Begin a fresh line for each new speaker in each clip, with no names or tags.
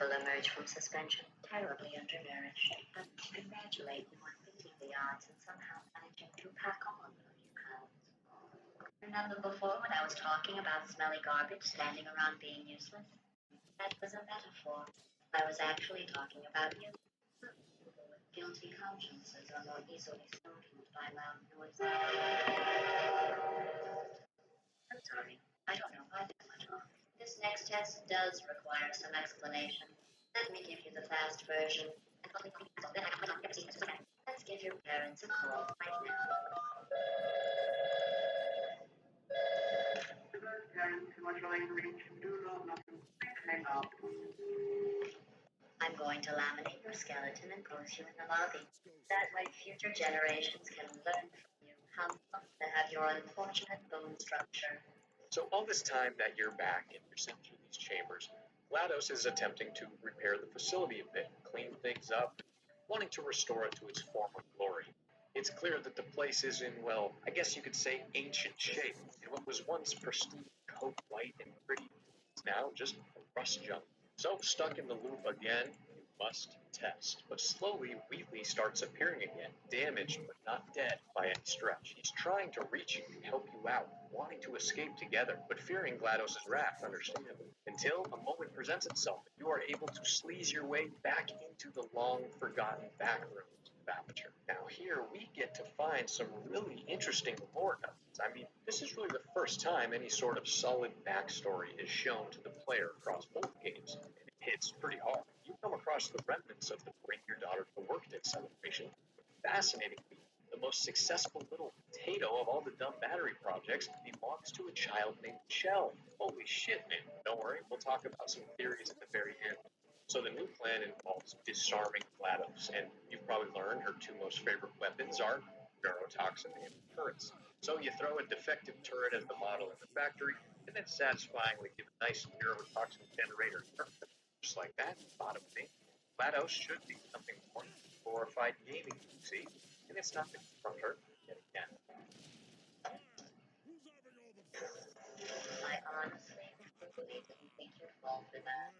people emerge from suspension terribly undernourished, but congratulate you on beating the odds and somehow managing to pack on a few pounds. Remember before when I was talking about smelly garbage standing around being useless? That was a metaphor. I was actually talking about you. People with guilty consciences are more easily startled by loud noises. I'm sorry, I don't know why that went off. This next test does require some explanation. Let me give you the fast version. Let's give your parents a call right now. Parents who are trying to reach do not nothing. Hang up. I'm going to laminate your skeleton and post you in the lobby. That way future generations can learn from you how not to have your unfortunate bone structure.
So all this time that you're back and you're sent through these chambers, GLaDOS is attempting to repair the facility a bit, clean things up, wanting to restore it to its former glory. It's clear that the place is in, well, I guess you could say ancient shape, and what was once pristine, coat white and pretty is now just a rust junk. So, stuck in the loop again, you must test. But slowly, Wheatley starts appearing again, damaged but not dead by any stretch. He's trying to reach you and help you out, wanting to escape together, but fearing GLaDOS' wrath, understandably. Until a moment presents itself, and you are able to sleaze your way back into the long-forgotten back rooms of Aperture. Now here, we get to find some really interesting lore nuggets. I mean, this is really the first time any sort of solid backstory is shown to the player across both games, and it hits pretty hard. You come across the remnants of the Bring Your Daughter to Work Day celebration. Fascinatingly, the most successful little potato of all the dumb battery projects belongs to a child named Michelle. Holy shit, man. Don't worry, we'll talk about some theories at the very end. So the new plan involves disarming GLaDOS, and you've probably learned her two most favorite weapons are neurotoxin and turrets. So you throw a defective turret at the model in the factory, and then satisfyingly give a nice neurotoxin generator. Just like that, bottom thing. GLaDOS should be something more than glorified gaming, you see, and it's not to confront her yet again.
I honestly truly didn't think you'd fall for that.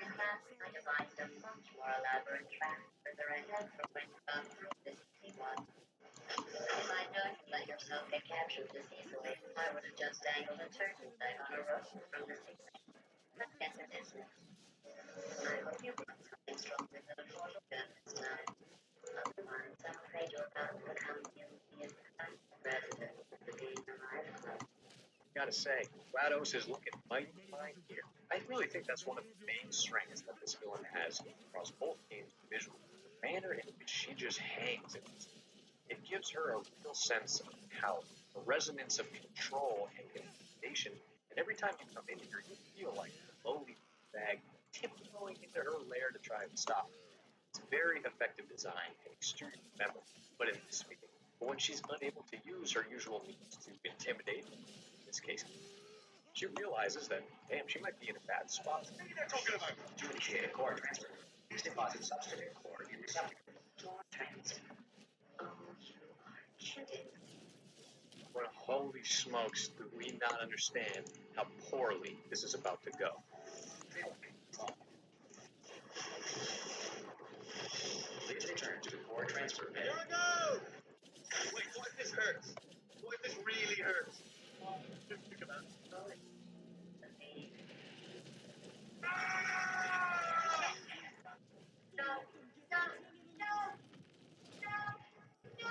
In fact, I devised a much more elaborate track further ahead from when you got through this easy one. If I'd known you'd let yourself get captured this easily, I would have just dangled a turkey leg on a rope from the ceiling. Let's get to business. I hope you brought something stronger than a mortal gun this time. Otherwise, I'm afraid you're about to become the immediate president of the Being Alive Club.
Gotta say, GLaDOS is looking mighty fine here. I really think that's one of the main strengths that this villain has across both games visually. The manner in which she just hangs in this. It gives her a real sense of power, a resonance of control and intimidation, and every time you come in here, you feel like the lowly bag tiptoeing into her lair to try and stop her. It's very effective design and extremely memorable, but in this meeting, but when she's unable to use her usual means to intimidate, in this case, she realizes that, damn, she might be in a bad spot.
What are you talking about? To initiate a core transfer, please deposit substrate core in receptacle.
Core transfer. Oh, you are kidding.
Well, holy smokes, do we not understand how poorly this is about to go.
Please return to the core transfer bay.
Here I go! Wait, what if this hurts? What if this really hurts? Just think about it.
No, no, no, no, no, no,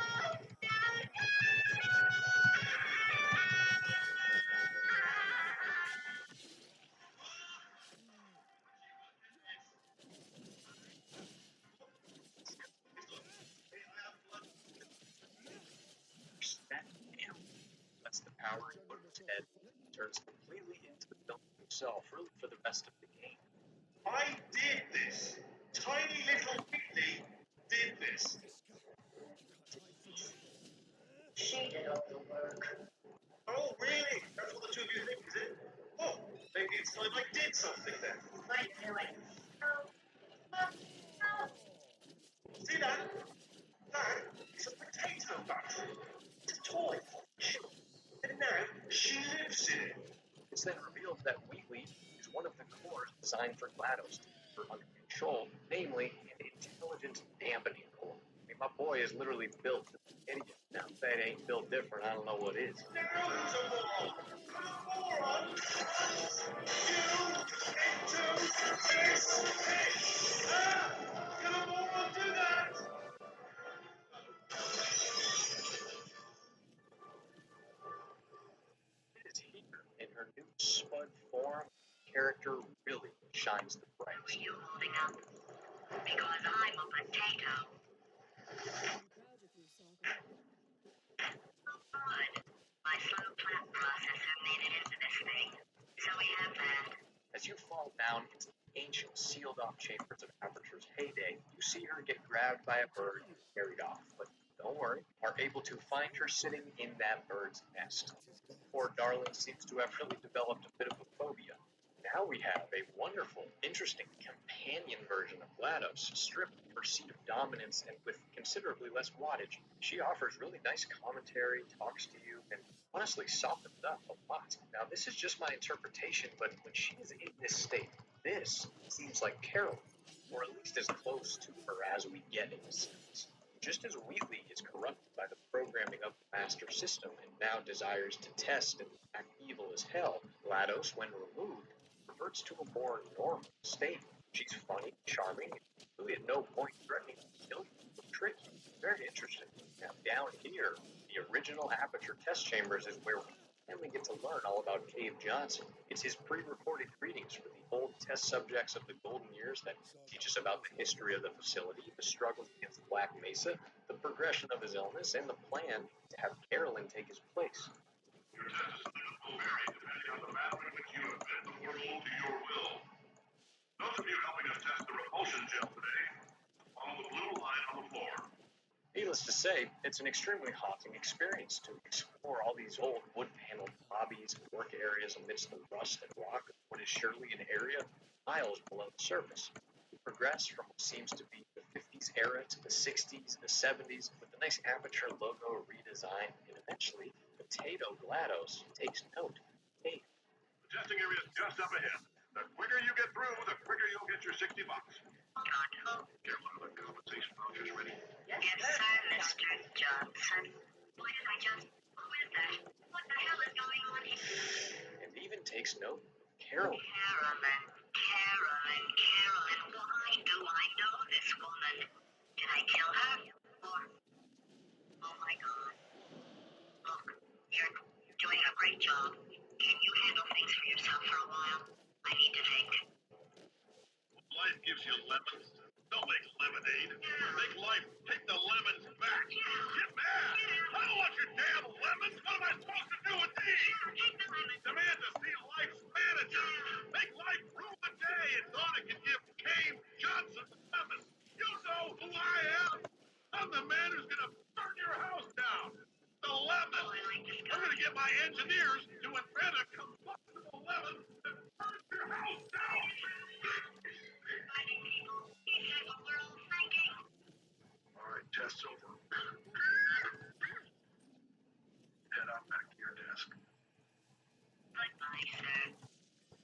That damn lets the power in his head, turns completely into the villain himself, really for the rest of the game.
I did this! Tiny little Whitney did this!
she did all the work.
Oh, really? That's what the two of you think, is it? Oh, maybe it's time I did something then.
What are you doing? No, no, no.
See that? That is a potato battery. It's a toy. And now she lives in it.
It's then revealed that Wheatley is one of the cores designed for GLaDOS to keep her under control, namely an intelligent dampening core. I mean, my boy is literally built to be an idiot. Now, if that ain't built different, I don't know what is. It is here, in her new spud form, character really shines the brightest.
What are you holding up? Because I'm a potato.
I'm proud of you, Saga.
Good. My slow plant processor made it into this thing. So we have that.
As you fall down into the ancient sealed-off chambers of Aperture's heyday, you see her get grabbed by a bird and carried off. But don't worry, are able to find her sitting in that bird's nest. Poor darling seems to have really developed a bit of a phobia. Now we have a wonderful, interesting companion version of GLaDOS, stripped of her seat of dominance and with considerably less wattage. She offers really nice commentary, talks to you, and honestly softens up a lot. Now, this is just my interpretation, but when she is in this state, this seems like Carol, or at least as close to her as we get in a sense. Just as Wheatley is corrupted by the programming of the master system and now desires to test and act evil as hell, GLaDOS, when removed, reverts to a more normal state. She's funny, charming, and really at no point threatening to kill you or trick you. Very interesting. Now, down here, the original Aperture test chambers is where we finally get to learn all about Cave Johnson. It's his pre-recorded greetings for the old test subjects of the golden years that teach us about the history of the facility, the struggles against Black Mesa, the progression of his illness, and the plan to have Carolyn take his place.
Your test assignment will vary depending on the manner in which you have bent the world to your will. Those of you helping us test the repulsion gel today, follow the blue line on the floor.
Needless to say, it's an extremely haunting experience to explore all these old wood-paneled lobbies and work areas amidst the rust and rock of what is surely an area miles below the surface. We progress from what seems to be the 50s era to the 60s, the 70s, with the nice Aperture logo redesign, and eventually, Potato GLaDOS takes note. Hey,
The testing area is just up ahead. The quicker you get through, the quicker you'll get your $60. Get one of the compensation vouchers ready.
Yes, sir, Mr. Johnson. Why did I just... Who is that? What the hell is going on here?
and even takes note of Carolyn.
Carolyn. Why do I know this woman? Did I kill her? Or... Oh my God. Look, you're doing a great job. Can you handle things for yourself for a while? I need to think.
Life gives you lemons. Don't make lemonade. Make life take the lemons back. Get mad. I don't want your damn lemons. What am I supposed to do with these?
Take the lemon.
Demand to see life's manager. Make life rule the day and thought it could give Cave Johnson lemons. You know who I am. I'm the man who's going to burn your house down. The lemon. I'm going to get my engineers to invent a combustible lemon that burns your house down.
Fighting people. He said what we're all thinking.
All right, test's over. Head on back to your desk.
Goodbye, sir.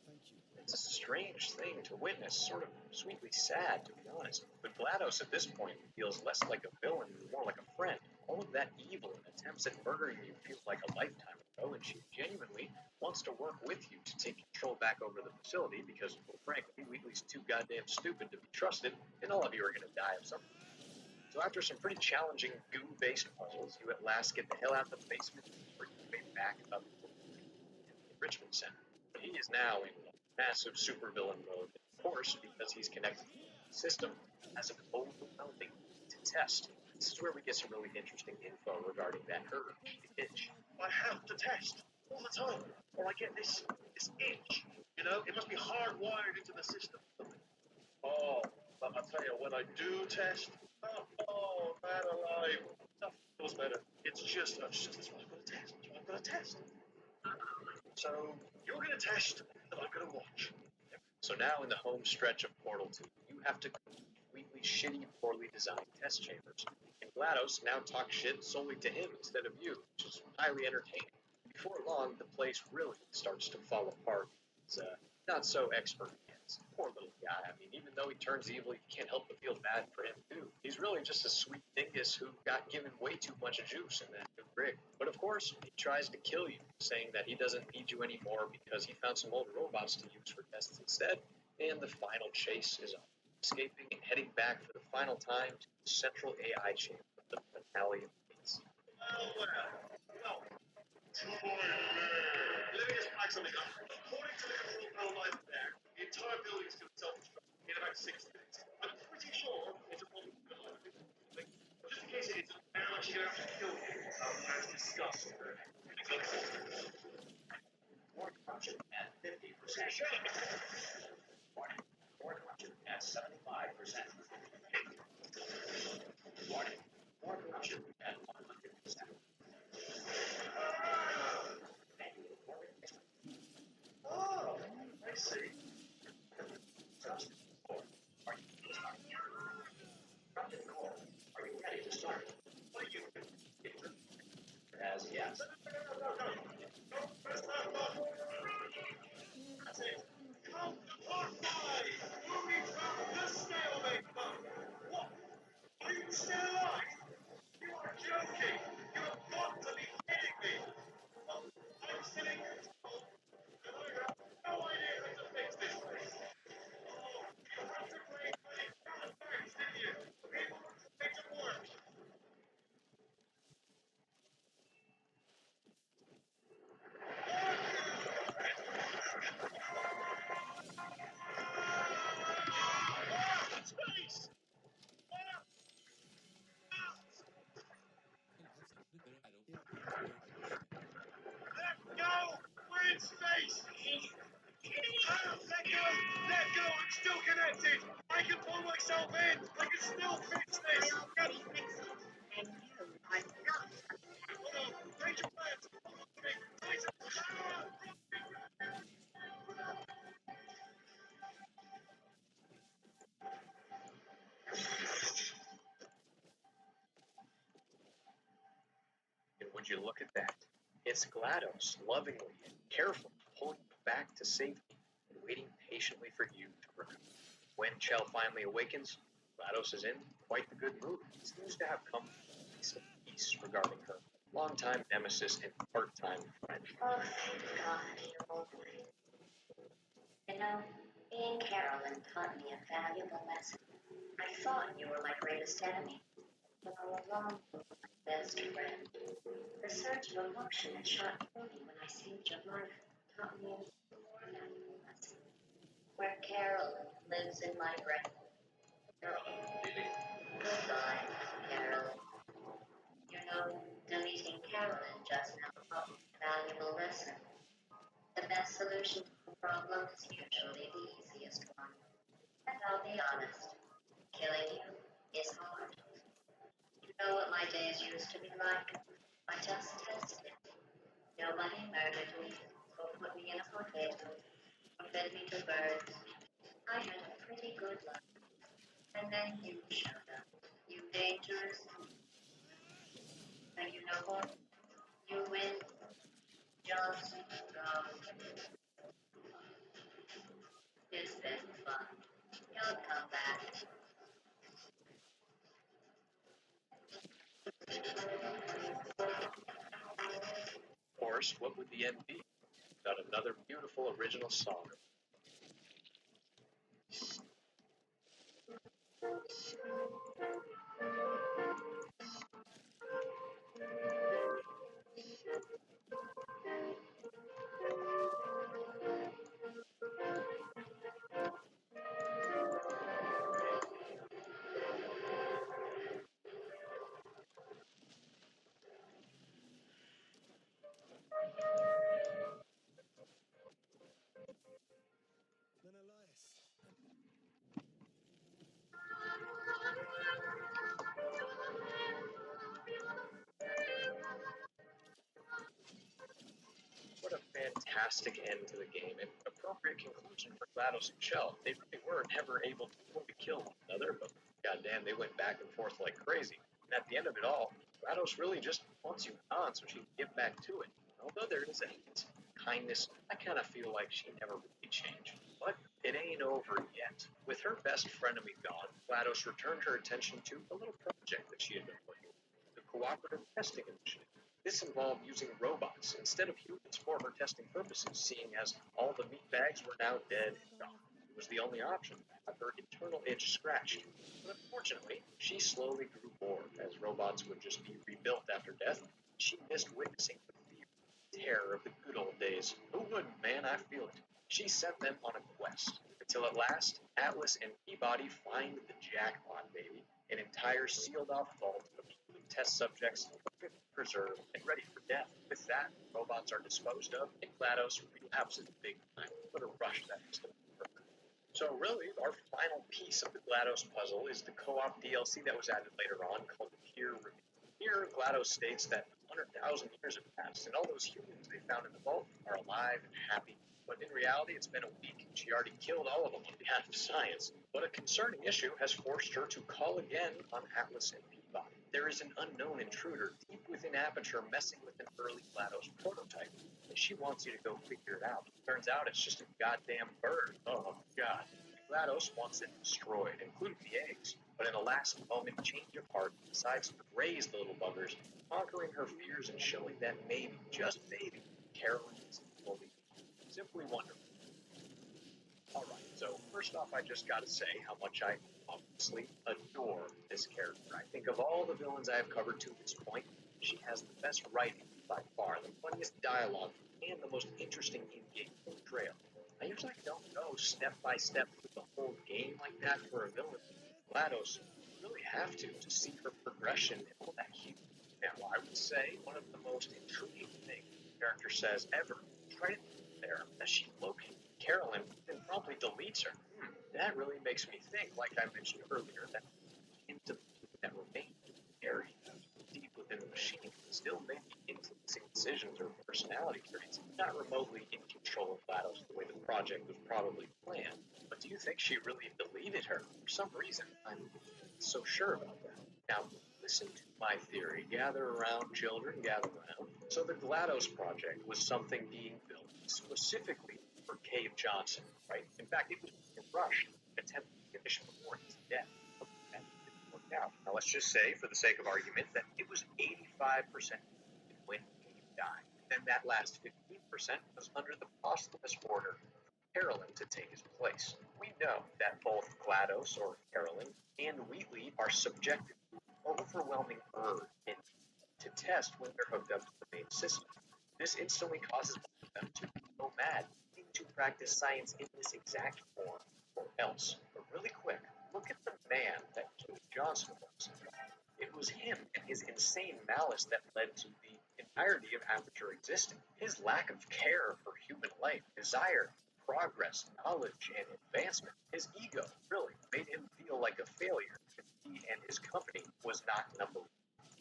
Thank you.
It's a strange thing to witness, sort of sweetly sad, to be honest. But GLaDOS at this point feels less like a villain and more like a friend. All of that evil and attempts at murdering you feel like a lifetime ago, and she genuinely wants to work with you to take control back over the facility because, well, frankly, Wheatley's too goddamn stupid to be trusted, and all of you are going to die of something. So after some pretty challenging goo-based puzzles, you at last get the hell out of the basement and work your way back up to the Enrichment Center. He is now in massive supervillain mode, of course, because he's connected to the system, has an overwhelming need to test. This is where we get some really interesting info regarding that urge, the itch.
I have to test all the time, or I get this itch. You know, it must be hardwired into the system. Oh, but I tell you, when I do test, oh man alive, stuff feels better. It's just that's what I'm gonna test. That's what I'm gonna test. So you're gonna test, and I'm gonna watch.
So now in the home stretch of Portal 2, you have to completely shitty, poorly designed test chambers. And GLaDOS now talks shit solely to him instead of you, which is highly entertaining. Before long, the place really starts to fall apart. It's not so expert hands. Poor little guy. I mean, even though he turns evil, you can't help but feel bad for him too. He's really just a sweet dingus who got given way too much juice in that new rig. But of course, he tries to kill you, saying that he doesn't need you anymore because he found some old robots to use for tests instead. And the final chase is on. Escaping and heading back for the final time to the central AI chamber, the finale of Pince.
Well, let me just flag something up. According to the control panel light there, the entire building is going to self-destruct in about 6 minutes. I'm pretty sure it's a problem. Just in case it isn't, I'm actually going to have to kill you. As discussed.
More corruption at 50%. Warning. More corruption at 75%. Warning. More corruption at 100%.
Oh, I see.
Trusted core. Are you ready to start? Trusted core. Are you ready to start?
What are you?
As yes.
Press that button. That's it. Count the clock by. Moving from the stalemate button. What? Are you still alive? You are joking. You have got to be kidding me. Well, I'm still in control, and I have no idea how to fix this place. Oh, you had to play pretty bad games, didn't you? People made it work. Space! Let go! We're in space! Let go! Let go! I'm still connected! I can pull myself in! I can still fix this!
I already fixed it, and you are not.
Hold on! Major plans! Hold on to me! Titan!
And would you look at that? It's GLaDOS, lovingly and carefully pulling you back to safety and waiting patiently for you to recover. When Chell finally awakens, GLaDOS is in quite the good mood. He seems to have come to some peace regarding her longtime nemesis and part-time friend.
Oh, thank God, you old one. You know, being Carolyn taught me a valuable lesson. I thought you were my greatest enemy, but all along you were my best friend. The surge of emotion that shot through me when I saved your life taught me an even more valuable lesson. Where Carolyn lives in my brain. Goodbye, Carolyn. You know, deleting Carolyn just now taught me a valuable lesson. The best solution to a problem is usually the easiest one. And I'll be honest, killing you is hard. You know what my days used to be like? I just tested. Nobody murdered me, or put me in a potato, or fed me to birds. I had a pretty good life. And then you showed up. You dangerous. And you know what? You win. Just go. It's been fun. You'll come back.
Of course, what would the end be without another beautiful original song?
Menelaus.
What a fantastic end to the game and appropriate conclusion for GLaDOS and Chell. They really were never able to fully kill one another, but goddamn, they went back and forth like crazy. And at the end of it all, GLaDOS really just wants you gone so she can get back to it. Although there is a hint of kindness, I kind of feel like she never really change. But it ain't over yet. With her best frenemy gone, GLaDOS returned her attention to a little project that she had been working on, the Cooperative Testing Initiative. This involved using robots instead of humans for her testing purposes, seeing as all the meatbags were now dead and gone. It was the only option to have her internal itch scratched. But unfortunately, she slowly grew bored, as robots would just be rebuilt after death. She missed witnessing the fear and terror of the good old days. Who wouldn't, man? I feel it. She sent them on a quest, until at last, Atlas and Peabody find the jackpot, baby. An entire sealed-off vault of human test subjects, perfectly preserved and ready for death. With that, robots are disposed of, and GLaDOS relapses big time. What a rush that is to her. So really, our final piece of the GLaDOS puzzle is the co-op DLC that was added later on called the Peer Review. Here, GLaDOS states that 100,000 years have passed, and all those humans they found in the vault are alive and happy. But in reality, it's been a week, and she already killed all of them on behalf of science. But a concerning issue has forced her to call again on Atlas and Peabody. There is an unknown intruder deep within Aperture messing with an early GLaDOS prototype, and she wants you to go figure it out. Turns out it's just a goddamn bird. Oh, God. GLaDOS wants it destroyed, including the eggs, but in a last-moment change of heart, decides to raise the little buggers, conquering her fears and showing that maybe, just maybe, Carolyn is fully simply wonderful. Alright, so first off, I just gotta say how much I obviously adore this character. I think of all the villains I have covered to this point, she has the best writing by far, the funniest dialogue, and the most interesting in-game portrayal. I usually don't go step by step through the whole game like that for a villain. GLaDOS, you really have to see her progression and all that huge. Now, I would say one of the most intriguing things the character says ever, right there, that she locates Carolyn and promptly deletes her. That really makes me think, like I mentioned earlier, that into that remains buried deep within the machine, still making influencing decisions or personality traits, not remotely in control of GLaDOS the way the project was probably planned. But do you think she really deleted her? For some reason, I'm so sure about that. Now, listen to my theory. Gather around, children, gather around. So the GLaDOS project was something being built specifically for Cave Johnson, right? In fact, it was being rushed, attempting to finish before his death. That didn't work out. Now, let's just say, for the sake of argument, that it was 85% when Cave died. Then that last 15% was under the posthumous order for Carolyn to take his place. We know that both GLaDOS, or Carolyn, and Wheatley are subjected to overwhelming urge and to test when they're hooked up to the main system. This instantly causes them to go mad, needing to practice science in this exact form, or else. But really quick, look at the man that Cave Johnson was. It was him and his insane malice that led to the entirety of Aperture existing. His lack of care for human life, desire, progress, knowledge, and advancement, his ego, really, made him feel like a failure if he and his company was not number one.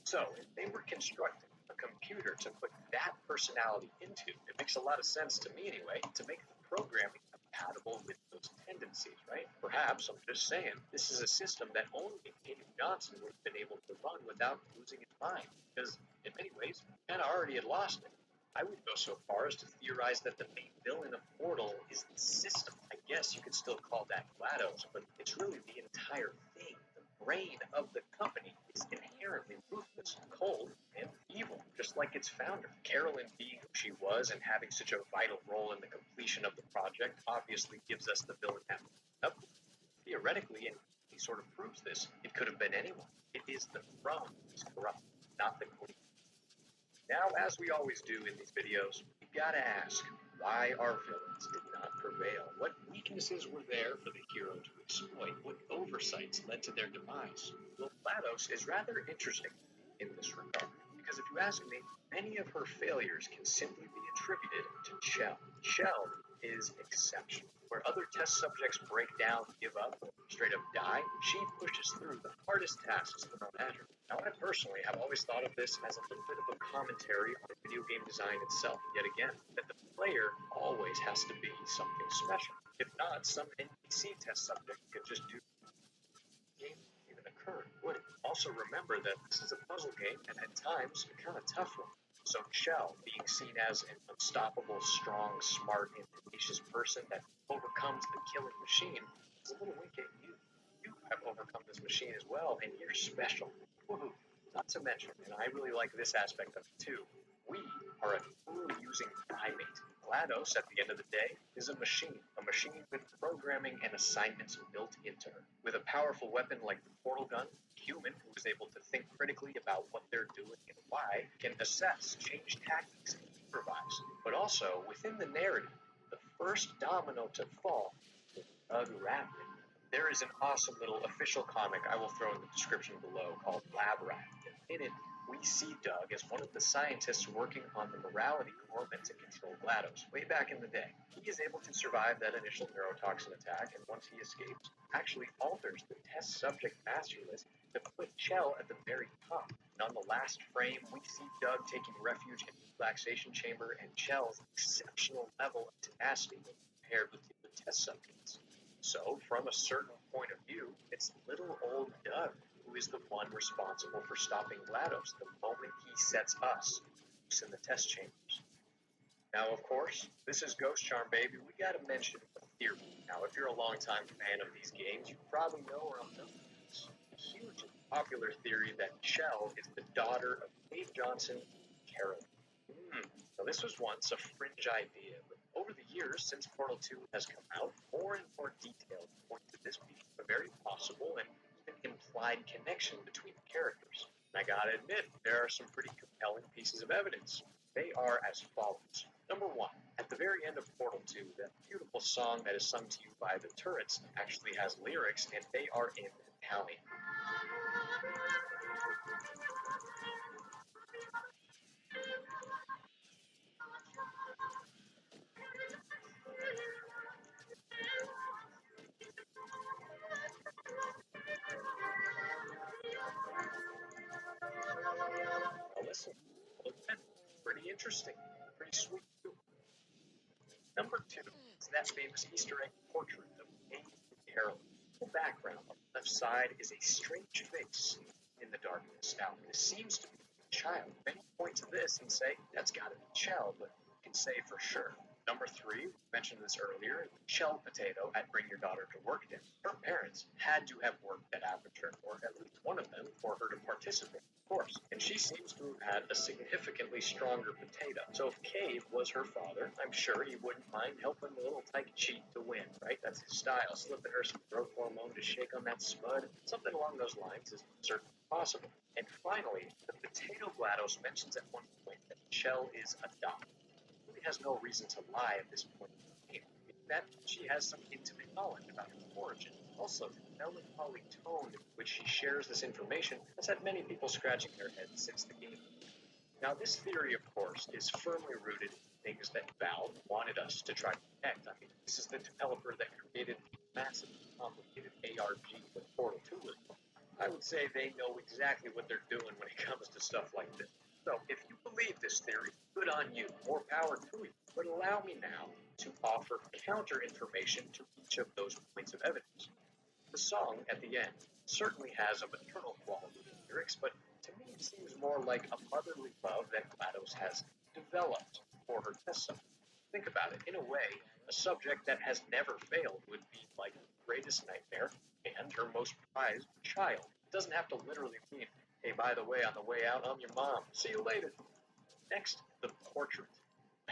So, if they were constructing a computer to put that personality into, it makes a lot of sense to me anyway, to make the programming compatible with those tendencies, right? Perhaps, I'm just saying, this is a system that only Cave Johnson would have been able to run without losing his mind, because in many ways, he kind of already had lost it. I would go so far as to theorize that the main villain of Portal is the system. I guess you could still call that GLaDOS, but it's really the entire thing. The brain of the company is inherently ruthless, cold, and evil, just like its founder. Carolyn being who she was and having such a vital role in the completion of the project obviously gives us the villain up. Theoretically, and he sort of proves this, it could have been anyone. It is the throne that is corrupt, not the queen. Now, as we always do in these videos, we gotta ask, why our villains did not prevail? What weaknesses were there for the hero to exploit? What oversights led to their demise? Well, GLaDOS is rather interesting in this regard, because if you ask me, many of her failures can simply be attributed to Chell. Chell is exceptional. Where other test subjects break down, give up, or straight up die, she pushes through the hardest tasks thrown at her. Now, I personally have always thought of this as a little bit of a commentary on video game design itself, yet again, that the player always has to be something special. If not, some NPC test subject could just do the game even occur, would it? Also remember that this is a puzzle game, and at times, a kind of tough one. So Chell, being seen as an unstoppable, strong, smart, and tenacious person that overcomes the killing machine, is a little wink at you. You have overcome this machine as well, and you're special. Woohoo! Not to mention, and I really like this aspect of it too, we are a tool-using primate. GLaDOS, at the end of the day, is a machine with programming and assignments built into her. With a powerful weapon like the portal gun, a human who is able to think critically about what they're doing and why, can assess, change tactics, and improvise. But also, within the narrative, the first domino to fall is Doug Rapid. There is an awesome little official comic I will throw in the description below called Lab Rat. In it, we see Doug as one of the scientists working on the morality core meant to control GLaDOS way back in the day. He is able to survive that initial neurotoxin attack, and once he escapes, actually alters the test subject master list to put Chell at the very top. And on the last frame, we see Doug taking refuge in the relaxation chamber and Chell's exceptional level of tenacity compared with the test subjects. So, from a certain point of view, it's little old Doug who is the one responsible for stopping GLaDOS the moment he sets us loose in the test chambers. Now, of course, this is Ghost Charm, baby. We gotta mention a theory. Now, if you're a longtime fan of these games, you probably know where I'm going with this. A huge and popular theory that Chell is the daughter of Dave Johnson and Carol. Now, this was once a fringe idea, but over the years since Portal 2 has come out, more and more details point to this being a very possible and even implied connection between the characters. And I gotta admit, there are some pretty compelling pieces of evidence. They are as follows. Number one, at the very end of Portal 2, that beautiful song that is sung to you by the turrets actually has lyrics, and they are in Italian. Now listen, pretty interesting, pretty sweet too. Number two is that famous Easter egg portrait of Kate and Carol. The background on the left side is a strange face in the darkness. Now, this seems to be a child. Many point to this and say that's got to be Chell, but who can say for sure? Number three, we mentioned this earlier, Chell Potato at Bring Your Daughter to Work Day. Her parents had to have worked at Aperture, or at least one of them, for her to participate, of course. And she seems to have had a significantly stronger potato. So if Cave was her father, I'm sure he wouldn't mind helping the little tyke cheat to win, right? That's his style, slipping her some growth hormone to shake on that spud. Something along those lines is certainly possible. And finally, the potato GLaDOS mentions at one point that Chell is adopted. Has no reason to lie at this point in the game. That she has some intimate knowledge about her origin. Also, the melancholy tone in which she shares this information has had many people scratching their heads since the game. Now, this theory, of course, is firmly rooted in things that Valve wanted us to try to connect. I mean, this is the developer that created the massive, complicated ARG that Portal 2 was. I would say they know exactly what they're doing when it comes to stuff like this. So, if you believe this theory, good on you, more power to you. But allow me now to offer counter information to each of those points of evidence. The song at the end certainly has a maternal quality in the lyrics, but to me it seems more like a motherly love that GLaDOS has developed for her test subject. Think about it. In a way, a subject that has never failed would be like her greatest nightmare and her most prized child. It doesn't have to literally mean, hey, by the way, on the way out, I'm your mom. See you later. Next, the portrait.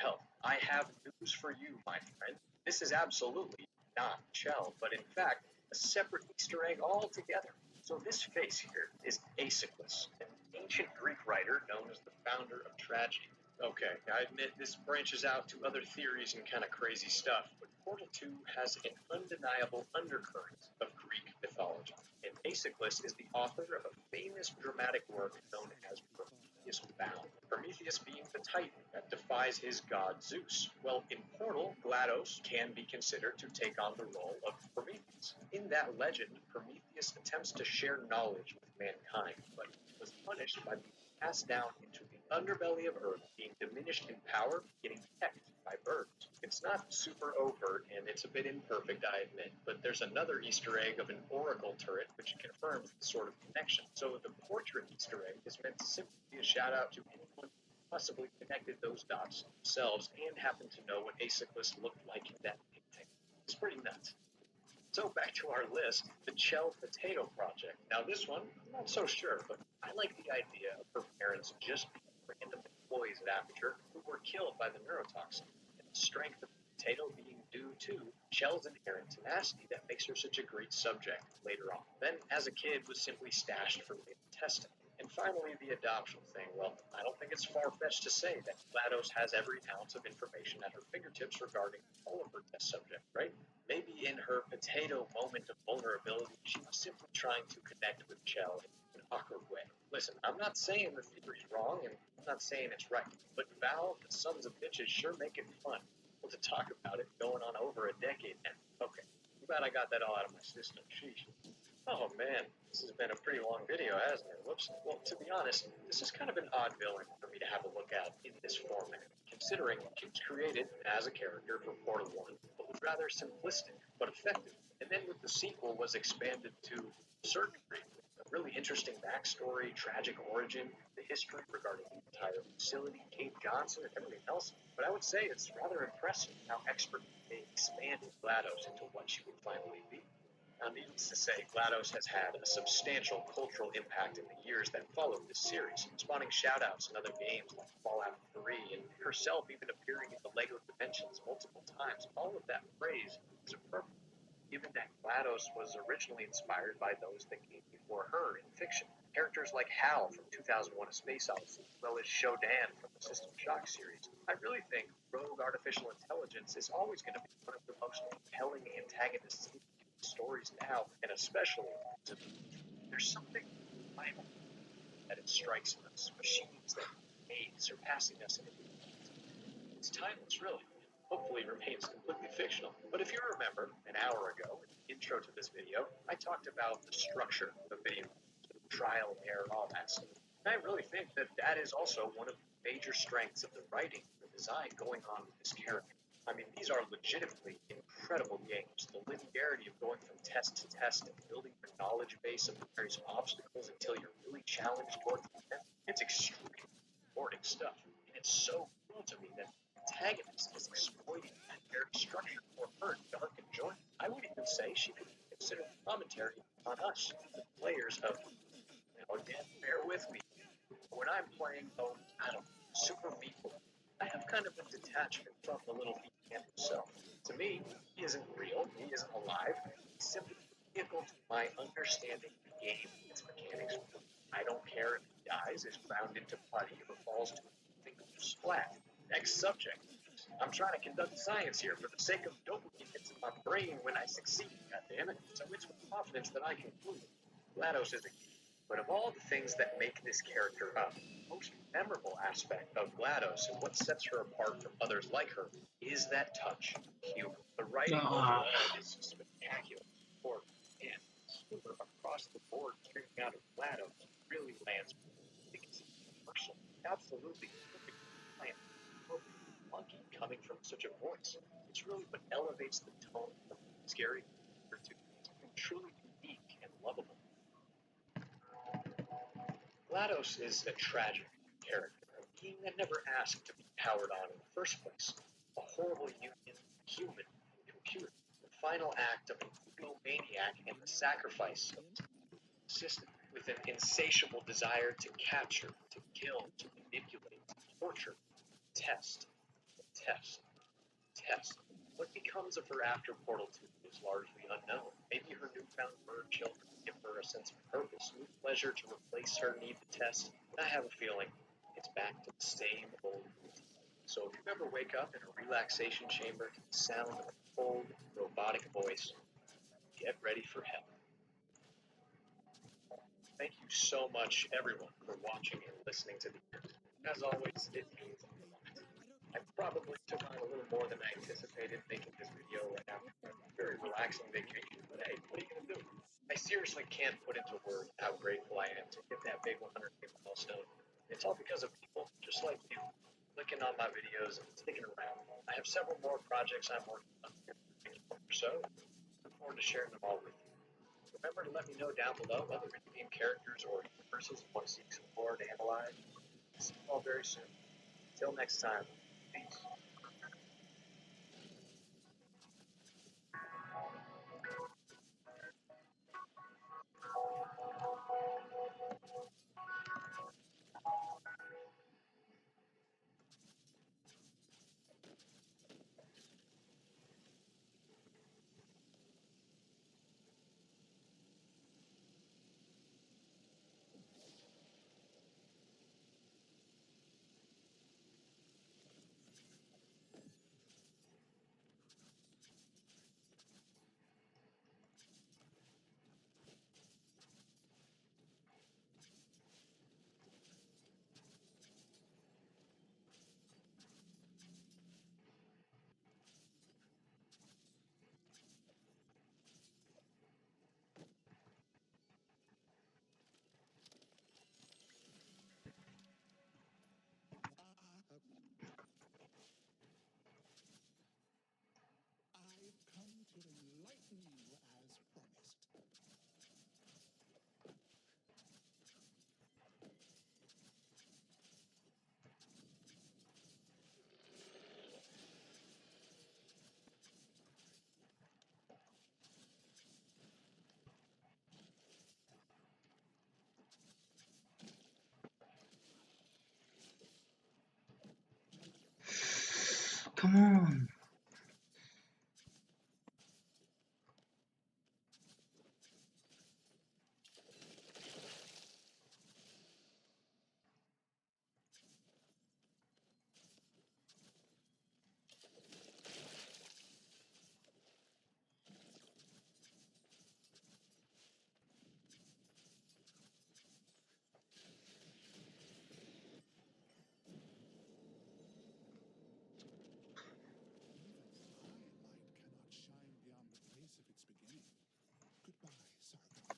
Well, I have news for you, my friend. This is absolutely not Chell, but in fact, a separate Easter egg altogether. So this face here is Aeschylus, an ancient Greek writer known as the founder of tragedy. Okay, I admit this branches out to other theories and kind of crazy stuff, but Portal 2 has an undeniable undercurrent of Greek mythology. And Aeschylus is the author of a famous dramatic work known as Prometheus Bound. Prometheus being the titan that defies his god Zeus. Well, in Portal, GLaDOS can be considered to take on the role of Prometheus. In that legend, Prometheus attempts to share knowledge with mankind, but was punished by being passed down into the underbelly of Earth, being diminished in power, getting pecked by birds. It's not super overt, and it's a bit imperfect, I admit, but there's another Easter egg of an oracle turret which confirms the sort of connection. So the portrait Easter egg is meant to simply be a shout out to anyone possibly connected those dots themselves and happened to know what a cyclist looked like in that painting. It's pretty nuts. So back to our list, the Chell Potato Project. Now this one, I'm not so sure, but I like the idea of her parents just being random employees at Aperture who were killed by the neurotoxin, and the strength of the potato being due to Chell's inherent tenacity that makes her such a great subject later on. Then, as a kid, was simply stashed for later testing. And finally, the adoption thing. Well, I don't think it's far-fetched to say that GLaDOS has every ounce of information at her fingertips regarding all of her test subjects, right? Maybe in her potato moment of vulnerability, she was simply trying to connect with Chell in an awkward way. Listen, I'm not saying the theory's wrong, and I'm not saying it's right, but Valve, the sons of bitches, sure make it fun. Well, to talk about it going on over a decade now. Okay, I'm glad I got that all out of my system. Sheesh. Oh man, this has been a pretty long video, hasn't it? Whoops. Well, to be honest, this is kind of an odd villain for me to have a look at in this format, considering she was created as a character for Portal 1, but was rather simplistic but effective. And then with the sequel was expanded to a certain degree, a really interesting backstory, tragic origin, the history regarding the entire facility, Kate Johnson, and everything else. But I would say it's rather impressive how expertly they expanded GLaDOS into what she would finally be. Now, needless to say, GLaDOS has had a substantial cultural impact in the years that followed this series, spawning shoutouts in other games like Fallout 3, and herself even appearing in the LEGO Dimensions multiple times. All of that praise is appropriate, given that GLaDOS was originally inspired by those that came before her in fiction. Characters like Hal from 2001: A Space Odyssey, as well as Shodan from the System Shock series. I really think rogue artificial intelligence is always going to be one of the most compelling antagonists in stories now, and especially there's something primal that it strikes us. Machines that made surpassing us in it's timeless, really. Hopefully remains completely fictional. But if you remember, an hour ago, in the intro to this video, I talked about the structure of video, trial and error, all that stuff. And I really think that that is also one of the major strengths of the writing, the design going on with this character. I mean, these are legitimately incredible games. The linearity of going from test to test and building your knowledge base of the various obstacles until you're really challenged towards the end, it's extremely rewarding stuff. And it's so cool to me that the antagonist is exploiting that very structure for her dark enjoyment. I would even say she could consider commentary on us, the players of, again, bear with me. When I'm playing, I don't know, Super Meat Boy, I have kind of a detachment from the little man himself. To me, he isn't real, he isn't alive, he's simply a vehicle to my understanding of the game and its mechanics. I don't care if he dies, is ground into putty, or falls to a single splat. Next subject. I'm trying to conduct science here for the sake of dopamine hits in my brain when I succeed, goddammit. So it's with confidence that I conclude GLaDOS is a geek. But of all the things that make this character up, the most memorable aspect of GLaDOS and what sets her apart from others like her is that touch of humor. The writing overall is spectacular. For man, humor across the board streaming out of GLaDOS really lands. I think it's universal, absolutely perfect plan. Monkey coming from such a voice. It's really what elevates the tone from scary to something truly unique and lovable. GLaDOS is a tragic character, a being that never asked to be powered on in the first place. A horrible union of human and computer. The final act of an egomaniac and the sacrifice of the system, with an insatiable desire to capture, to kill, to manipulate, to torture, test, test, test. What becomes of her after Portal 2 is largely unknown. Maybe her newfound bird children give her a sense of purpose, new pleasure to replace her need to test. And I have a feeling it's back to the same old routine. So if you ever wake up in a relaxation chamber to the sound of a cold, robotic voice, get ready for hell. Thank you so much, everyone, for watching and listening to the end. As always, it means a lot. I probably took on a little more than I anticipated making this video right after a very relaxing vacation, but hey, what are you going to do? I seriously can't put into words how grateful I am to hit that big 100K milestone. It's all because of people just like you, clicking on my videos and sticking around. I have several more projects I'm working on or so. Look forward to sharing them all with you. Remember to let me know down below other video game characters or universes you want to see explored, analyzed. See you all very soon. Till next time.
Peace.
I've come to enlighten you as promised.
Come on.
Even my light cannot shine beyond the place of its beginning. Goodbye, Sargon.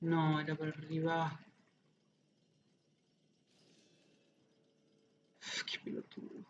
No, era per arrivare. Che pelotudo.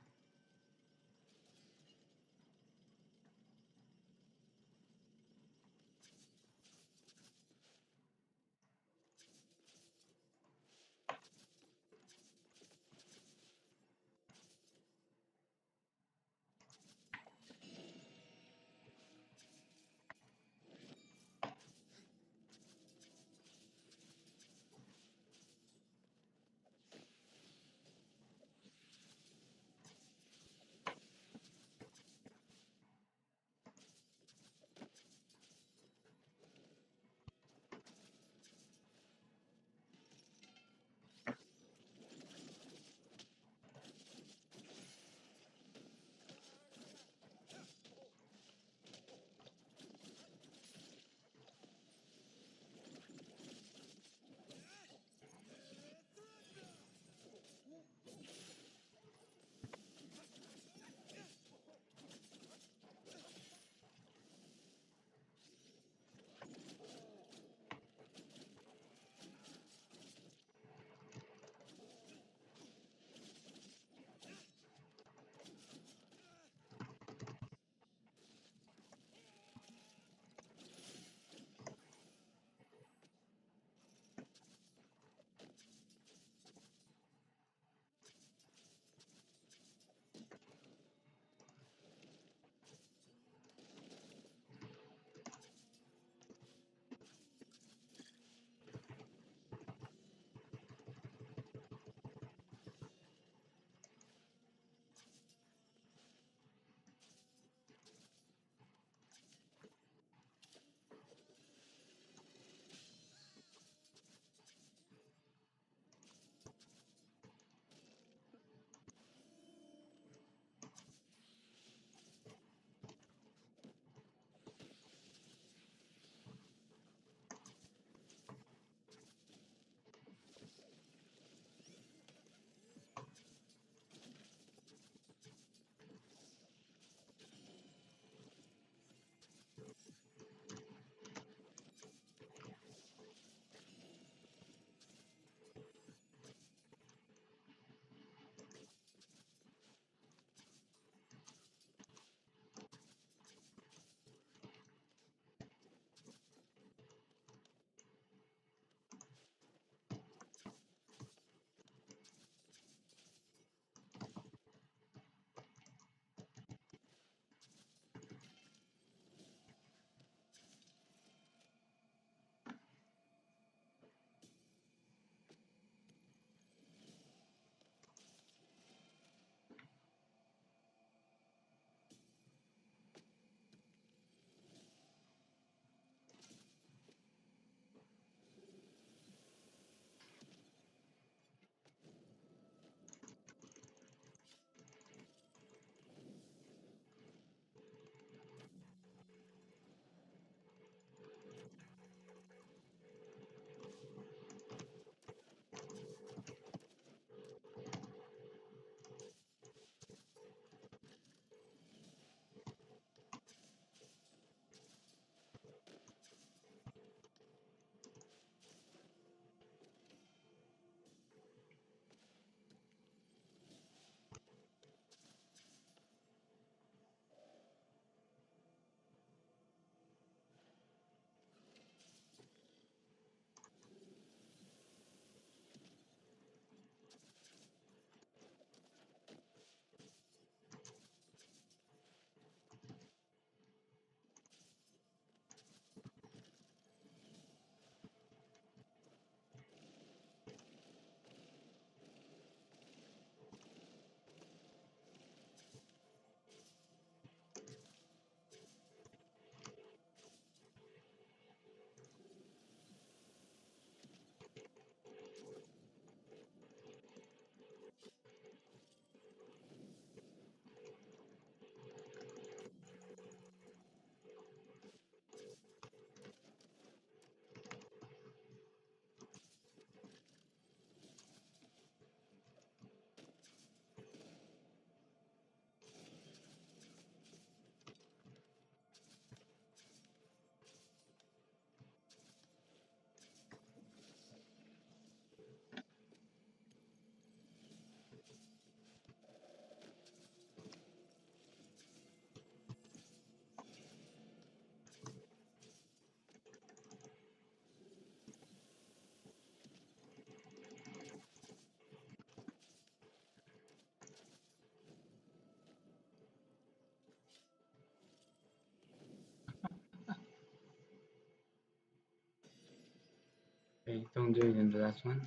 Okay, don't do it in the last one.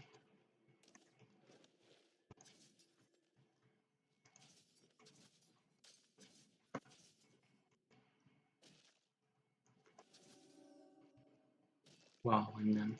Wow, I'm done.